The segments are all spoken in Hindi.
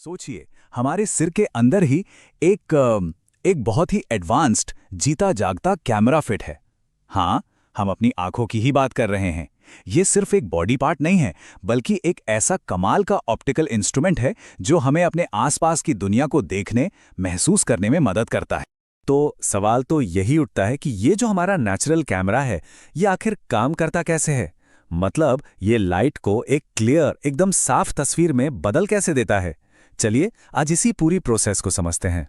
सोचिए, हमारे सिर के अंदर ही एक बहुत ही एडवांस्ड जीता जागता कैमरा फिट है। हाँ, हम अपनी आंखों की ही बात कर रहे हैं। ये सिर्फ एक बॉडी पार्ट नहीं है, बल्कि एक ऐसा कमाल का ऑप्टिकल इंस्ट्रूमेंट है जो हमें अपने आसपास की दुनिया को देखने, महसूस करने में मदद करता है। तो सवाल तो यही उठता है कि ये जो हमारा नेचुरल कैमरा है, ये आखिर काम करता कैसे है? मतलब ये लाइट को एक क्लियर, एकदम साफ तस्वीर में बदल कैसे देता है? चलिए आज इसी पूरी प्रोसेस को समझते हैं।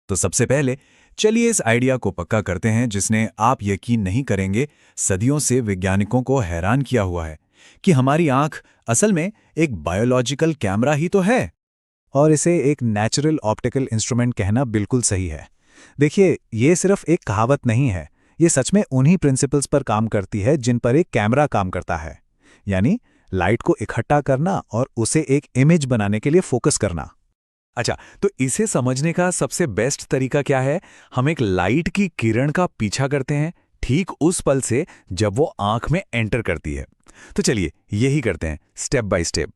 तो सबसे पहले चलिए इस आइडिया को पक्का करते हैं जिसने, आप यकीन नहीं करेंगे, सदियों से वैज्ञानिकों को हैरान किया हुआ है कि हमारी आंख असल में एक बायोलॉजिकल कैमरा ही तो है। और इसे एक नेचुरल ऑप्टिकल इंस्ट्रूमेंट कहना बिल्कुल सही है। देखिए, ये सिर्फ एक कहावत नहीं है, ये सच में उन्हीं प्रिंसिपल्स पर काम करती है जिन पर एक कैमरा काम करता है। यानी लाइट को इकट्ठा करना और उसे एक इमेज बनाने के लिए फोकस करना। अच्छा, तो इसे समझने का सबसे बेस्ट तरीका क्या है? हम एक लाइट की किरण का पीछा करते हैं ठीक उस पल से जब वो आंख में एंटर करती है। तो चलिए यही करते हैं स्टेप बाय स्टेप।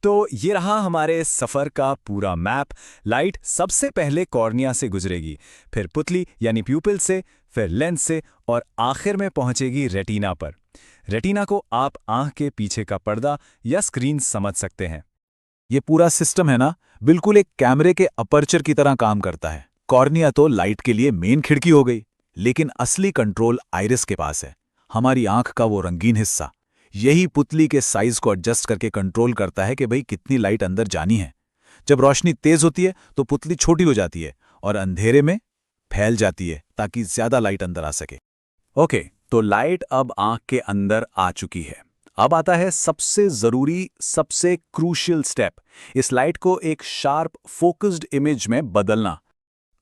तो ये रहा हमारे सफर का पूरा मैप। लाइट सबसे पहले कॉर्निया से गुजरेगी, फिर पुतली यानी प्यूपिल से, फिर लेंस से और आखिर में पहुंचेगी रेटिना पर। रेटिना को आप आंख के पीछे का पर्दा या स्क्रीन समझ सकते हैं। ये पूरा सिस्टम है ना, बिल्कुल एक कैमरे के अपर्चर की तरह काम करता है। कॉर्निया तो लाइट के लिए मेन खिड़की हो गई, लेकिन असली कंट्रोल आइरिस के पास है, हमारी आंख का वो रंगीन हिस्सा। यही पुतली के साइज को एडजस्ट करके कंट्रोल करता है कि भाई कितनी लाइट अंदर जानी है। जब रोशनी तेज होती है तो पुतली छोटी हो जाती है और अंधेरे में फैल जाती है ताकि ज्यादा लाइट अंदर आ सके। ओके, तो लाइट अब आंख के अंदर आ चुकी है। अब आता है सबसे जरूरी, सबसे क्रूशियल स्टेप, इस लाइट को एक शार्प फोकस्ड इमेज में बदलना।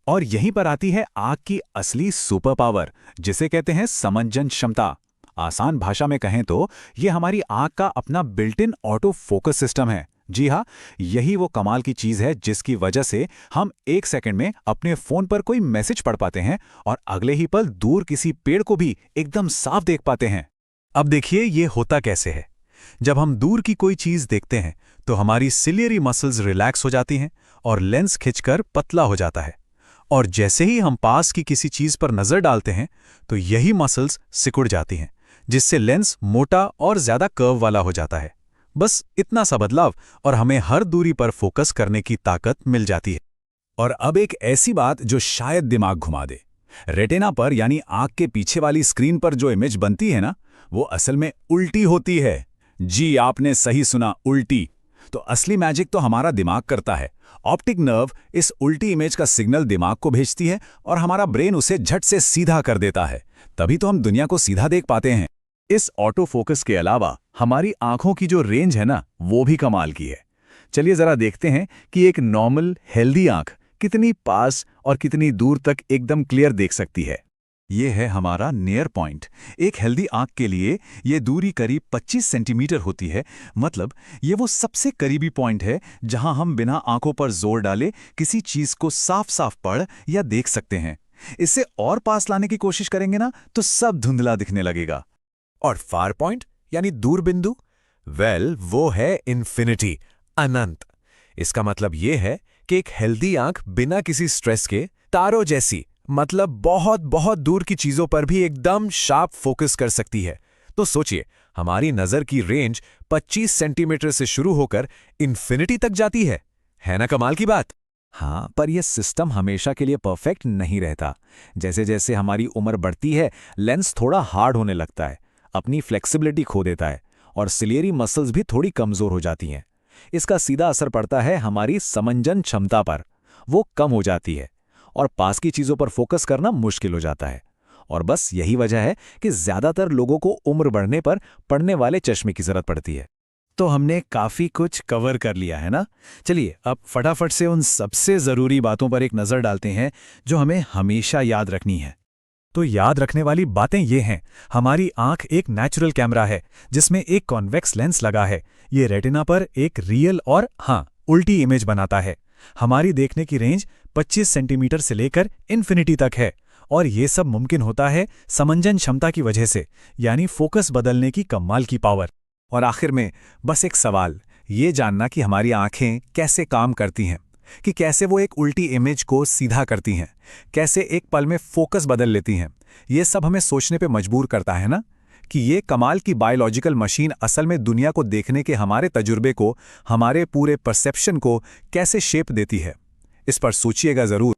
और यहीं पर आती है आंख की असली सुपर पावर, जिसे कहते हैं समंजन क्षमता। आसान भाषा में कहें तो ये हमारी आंख का अपना built in auto focus system है। जी हाँ, यही वो कमाल की चीज है जिसकी वजह से हम एक सेकंड में अपने फोन पर कोई मैसेज पढ़ पाते हैं और अगले ही पल दूर किसी पेड़ को भी एकदम साफ देख पाते हैं। अब देखिए ये होता कैसे है। जब हम दूर की कोई चीज देखते हैं तो हमारी सिलियरी मसल्स रिलैक्स हो जाती हैं और लेंस खिंचकर पतला हो जाता है। और जैसे ही हम पास की किसी चीज पर नजर डालते हैं तो यही मसल्स सिकुड़ जाती हैं, जिससे लेंस मोटा और ज्यादा कर्व वाला हो जाता है। बस इतना सा बदलाव और हमें हर दूरी पर फोकस करने की ताकत मिल जाती है। और अब एक ऐसी बात जो शायद दिमाग घुमा दे। रेटिना पर यानी आंख के पीछे वाली स्क्रीन पर जो इमेज बनती है ना, वो असल में उल्टी होती है। जी, आपने सही सुना, उल्टी। तो असली मैजिक तो हमारा दिमाग करता है। ऑप्टिक नर्व इस उल्टी इमेज का सिग्नल दिमाग को भेजती है और हमारा ब्रेन उसे झट से सीधा कर देता है। तभी तो हम दुनिया को सीधा देख पाते हैं। इस ऑटो फोकस के अलावा हमारी आंखों की जो रेंज है ना, वो भी कमाल की है। चलिए जरा देखते हैं कि एक नॉर्मल हेल्दी आंख कितनी पास और कितनी दूर तक एकदम क्लियर देख सकती है। ये है हमारा नियर पॉइंट। एक हेल्दी आंख के लिए ये दूरी करीब 25 सेंटीमीटर होती है। मतलब ये वो सबसे करीबी पॉइंट है जहां हम बिना आंखों पर जोर डाले किसी चीज को साफ साफ पढ़ या देख सकते हैं। इससे और पास लाने की कोशिश करेंगे ना तो सब धुंधला दिखने लगेगा। और फार पॉइंट यानी दूर बिंदु, वो है इन्फिनिटी, अनंत। इसका मतलब ये है कि एक हेल्दी आंख बिना किसी स्ट्रेस के तारों जैसी, मतलब बहुत बहुत दूर की चीजों पर भी एकदम शार्प फोकस कर सकती है। तो सोचिए, हमारी नजर की रेंज 25 सेंटीमीटर से शुरू होकर इन्फिनिटी तक जाती है ना कमाल की बात? हाँ, पर यह सिस्टम हमेशा के लिए परफेक्ट नहीं रहता। जैसे जैसे हमारी उम्र बढ़ती है, लेंस थोड़ा हार्ड होने लगता है, अपनी फ्लेक्सिबिलिटी खो देता है और सिलियरी मसल्स भी थोड़ी कमजोर हो जाती हैं। इसका सीधा असर पड़ता है हमारी समंजन क्षमता पर, वो कम हो जाती है और पास की चीजों पर फोकस करना मुश्किल हो जाता है। और बस यही वजह है कि ज्यादातर लोगों को उम्र बढ़ने पर पड़ने वाले चश्मे की जरूरत पड़ती है। तो हमने काफी कुछ कवर कर लिया है ना। चलिए अब फटाफट से उन सबसे जरूरी बातों पर एक नजर डालते हैं जो हमें हमेशा याद रखनी है। तो याद रखने वाली बातें ये हैं। हमारी आंख एक नेचुरल कैमरा है जिसमें एक कॉन्वेक्स लेंस लगा है। ये रेटिना पर एक रियल और उल्टी इमेज बनाता है। हमारी देखने की रेंज 25 सेंटीमीटर से लेकर इन्फिनिटी तक है और ये सब मुमकिन होता है समंजन क्षमता की वजह से, यानी फोकस बदलने की कमाल की पावर। और आखिर में बस एक सवाल, ये जानना कि हमारी आंखें कैसे काम करती हैं। कि कैसे वो एक उल्टी इमेज को सीधा करती हैं, कैसे एक पल में फोकस बदल लेती हैं। ये सब हमें सोचने पे मजबूर करता है ना, कि ये कमाल की बायोलॉजिकल मशीन असल में दुनिया को देखने के हमारे तजुर्बे को, हमारे पूरे परसेप्शन को कैसे शेप देती है। इस पर सोचिएगा ज़रूर।